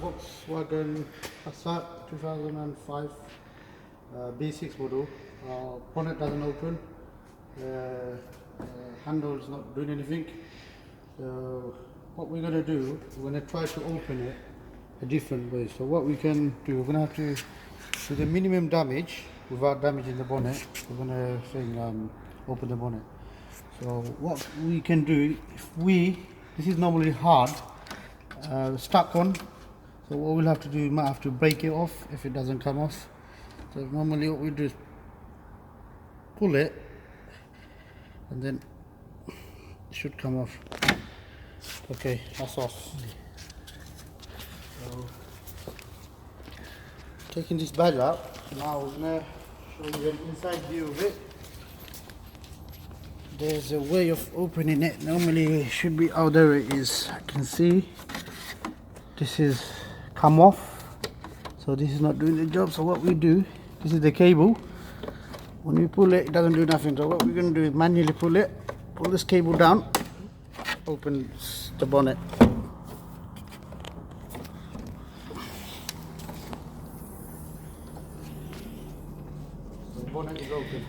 Volkswagen Passat 2005 B6 model. Bonnet doesn't open. Handle is not doing anything. So what we're going to do, we're going to try to open it a different way. So what we can do, we're going to have to do the minimum damage without damaging the bonnet. We're going to open the bonnet. So what we can do, this is normally hard, stuck on. So what we'll have to do, we might have to break it off if it doesn't come off. So normally what we do is pull it, and then it should come off. Okay, that's off. So, taking this badge out, now we're gonna show you an inside view of it. There's a way of opening it. Normally it should be, oh there it is. I can see this is come off, so this is not doing the job. So what we do, this is the cable. When we pull it, it doesn't do nothing. So what we're going to do is manually pull it, pull this cable down, opens the bonnet. The bonnet is open.